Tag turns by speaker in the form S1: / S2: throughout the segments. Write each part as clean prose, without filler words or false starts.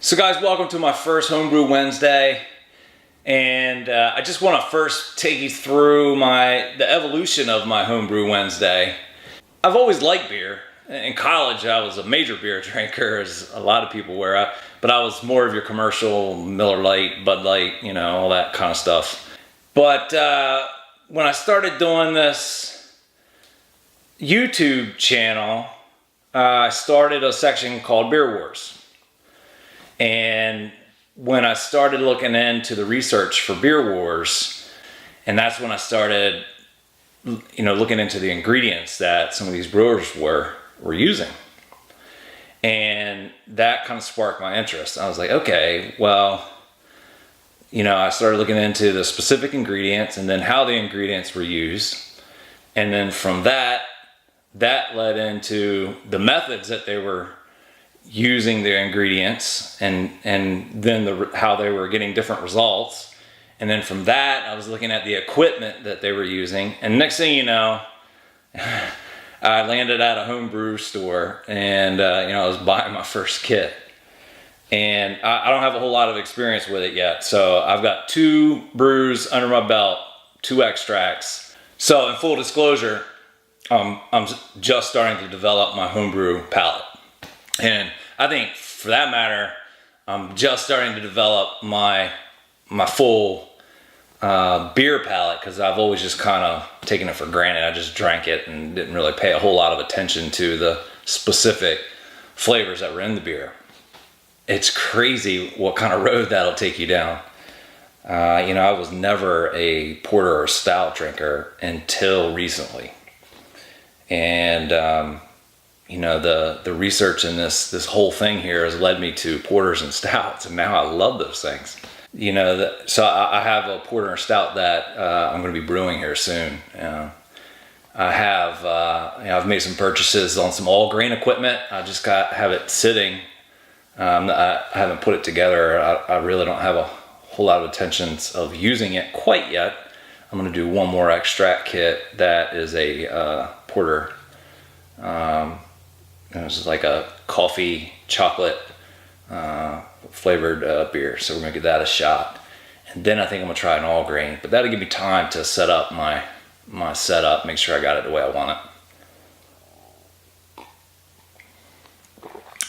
S1: So guys, welcome to my first Homebrew Wednesday, and I just want to first take you through the evolution of my Homebrew Wednesday. I've always liked beer. In college, I was a major beer drinker, as a lot of people were, but I was more of your commercial Miller Lite, Bud Light, you know, all that kind of stuff. But when I started doing this YouTube channel, I started a section called Beer Wars. And when I started looking into the research for Beer Wars, and that's when I started, looking into the ingredients that some of these brewers were using. And that kind of sparked my interest. I was like, okay, well, I started looking into the specific ingredients and then how the ingredients were used. And then from that led into the methods that they were using their ingredients and then how they were getting different results. And then from that, I was looking at the equipment that they were using. And next thing you know, I landed at a homebrew store and, I was buying my first kit. And I don't have a whole lot of experience with it yet. So I've got 2 brews under my belt, 2 extracts. So in full disclosure, I'm just starting to develop my homebrew palate. And I think for that matter, I'm just starting to develop my full beer palate, because I've always just kind of taken it for granted. I just drank it and didn't really pay a whole lot of attention to the specific flavors that were in the beer. It's crazy what kind of road that'll take you down. I was never a porter or stout drinker until recently. And the research in this whole thing here has led me to porters and stouts, and now I love those things. So I have a porter and stout that I'm going to be brewing here soon. I've made some purchases on some all grain equipment. I just have it sitting. I haven't put it together. I really don't have a whole lot of intentions of using it quite yet. I'm going to do one more extract kit that is a porter. This is like a coffee chocolate flavored beer, so we're gonna give that a shot. And then I think I'm gonna try an all grain, but that'll give me time to set up my setup, make sure I got it the way I want it.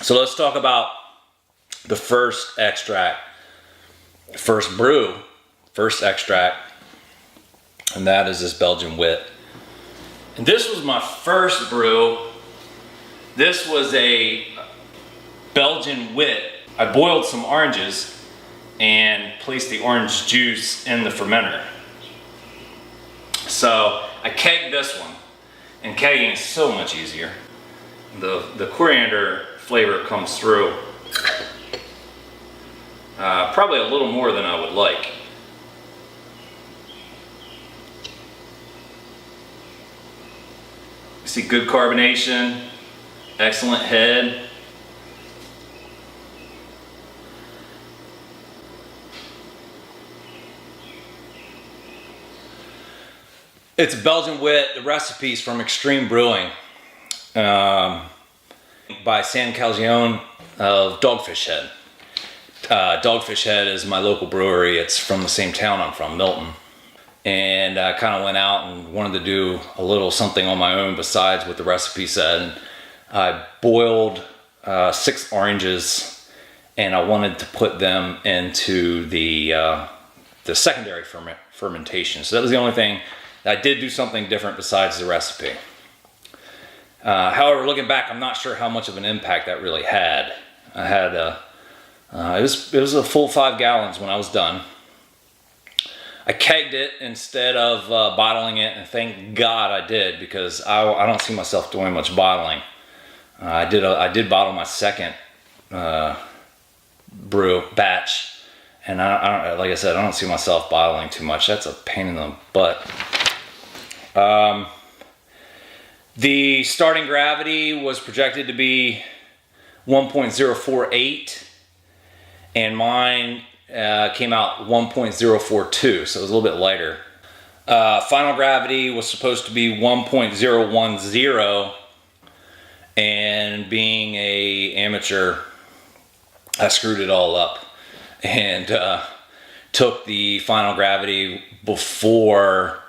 S1: So let's talk about the first extract, first brew, first extract, and that is this Belgian Wit. And this was my first brew. This was a Belgian Wit. I boiled some oranges and placed the orange juice in the fermenter. So I kegged this one, and kegging is so much easier. The coriander flavor comes through probably a little more than I would like. You see good carbonation, excellent head. It's a Belgian Wit. The recipe's from Extreme Brewing by San Calzione of Dogfish Head. Dogfish Head is my local brewery. It's from the same town I'm from, Milton. And I kind of went out and wanted to do a little something on my own besides what the recipe said. I boiled 6 oranges, and I wanted to put them into the secondary fermentation. So that was the only thing. I did do something different besides the recipe. However, looking back, I'm not sure how much of an impact that really had. I had it was a full 5 gallons when I was done. I kegged it instead of bottling it, and thank God I did, because I don't see myself doing much bottling. I did bottle my second brew batch, and I don't, like I said, I don't see myself bottling too much. That's a pain in the butt. The starting gravity was projected to be 1.048, and mine came out 1.042, so it was a little bit lighter. Final gravity was supposed to be 1.010, and being a amateur I screwed it all up and took the final gravity before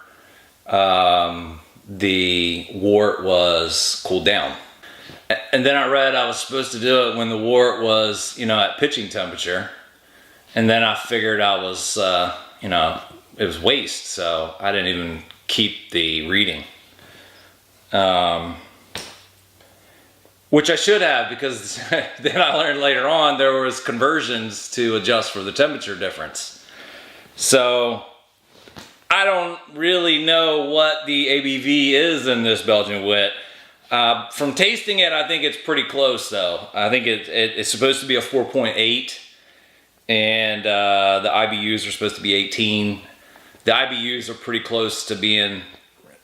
S1: the wort was cooled down. And then I read I was supposed to do it when the wort was, at pitching temperature. And then I figured I was, it was waste, so I didn't even keep the reading. Which I should have, because then I learned later on there was conversions to adjust for the temperature difference. So I don't really know what the ABV is in this Belgian Wit. From tasting it, I think it's pretty close though. I think it's supposed to be a 4.8, and the IBUs are supposed to be 18. The IBUs are pretty close to being,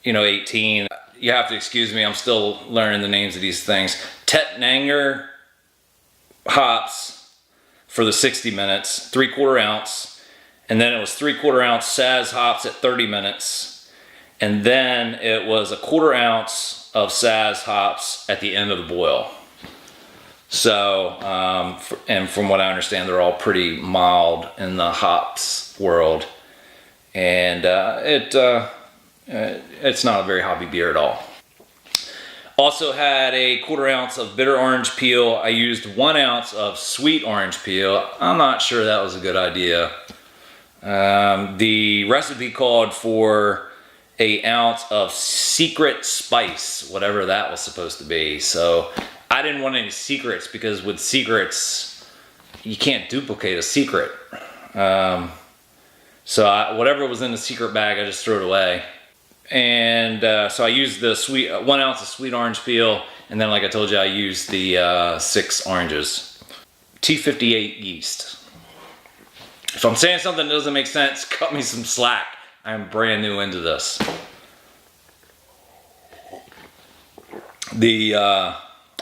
S1: 18. You have to excuse me, I'm still learning the names of these things. Tettnanger hops for the 60 minutes, 3/4 ounce. And then it was 3/4 ounce Saz hops at 30 minutes. And then it was a 1/4 ounce of Saz hops at the end of the boil. So, and from what I understand, they're all pretty mild in the hops world. And it's not a very hoppy beer at all. Also had a 1/4 ounce of bitter orange peel. I used 1 ounce of sweet orange peel. I'm not sure that was a good idea. The recipe called for an ounce of secret spice, whatever that was supposed to be. So I didn't want any secrets, because with secrets, you can't duplicate a secret. So whatever was in the secret bag, I just threw it away. And so I used the 1 ounce of sweet orange peel, and then like I told you, I used the 6 oranges. T58 yeast. If I'm saying something that doesn't make sense, cut me some slack. I'm brand new into this. The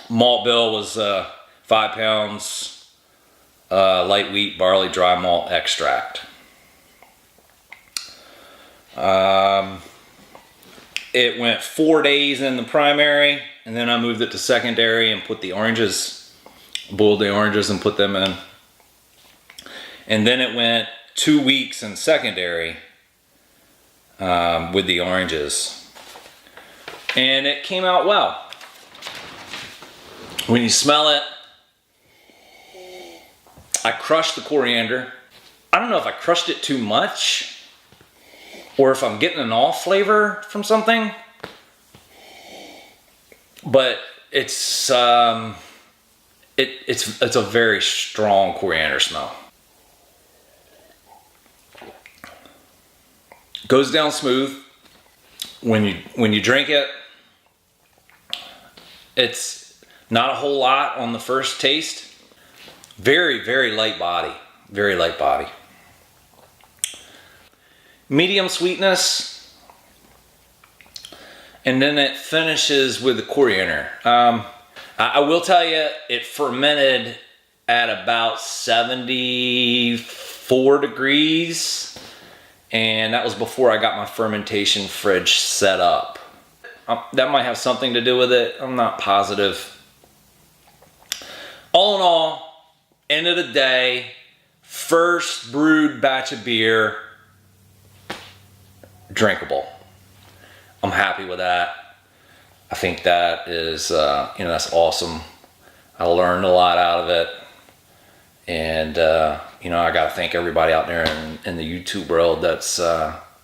S1: malt bill was 5 pounds light wheat barley dry malt extract. It went 4 days in the primary, and then I moved it to secondary and put the oranges, boiled the oranges and put them in. And then it went 2 weeks in secondary with the oranges. And it came out well. When you smell it, I crushed the coriander. I don't know if I crushed it too much, or if I'm getting an off flavor from something, but it's a very strong coriander smell. Goes down smooth. When you drink it, it's not a whole lot on the first taste. Very, very light body. Very light body. Medium sweetness, and then it finishes with the coriander. I will tell you, it fermented at about 74 degrees, and that was before I got my fermentation fridge set up. That might have something to do with it. I'm not positive. All in all, end of the day, first brewed batch of beer, drinkable. I'm happy with that. I think that is, that's awesome. I learned a lot out of it. And, I got to thank everybody out there in the YouTube world that's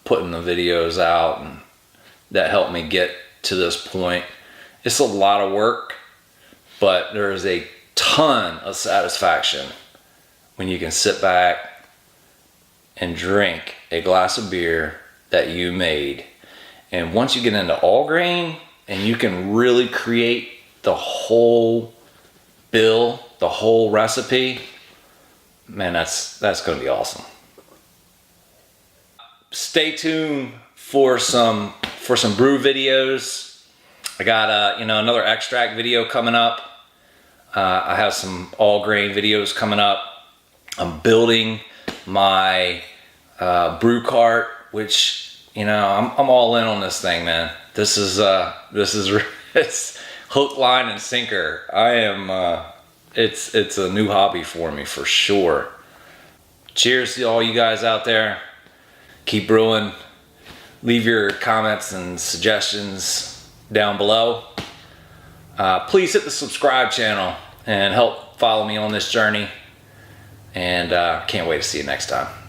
S1: putting the videos out and that helped me get to this point. It's a lot of work, but there is a ton of satisfaction when you can sit back and drink a glass of beer that you made. And once you get into all grain and you can really create the whole bill, the whole recipe, man, that's going to be awesome. Stay tuned for some brew videos. I got another extract video coming up. I have some all grain videos coming up. I'm building my brew cart, which I'm all in on this thing, man. This is it's hook, line, and sinker. it's a new hobby for me for sure. Cheers to all you guys out there. Keep brewing. Leave your comments and suggestions down below. Please hit the subscribe channel and help follow me on this journey. And can't wait to see you next time.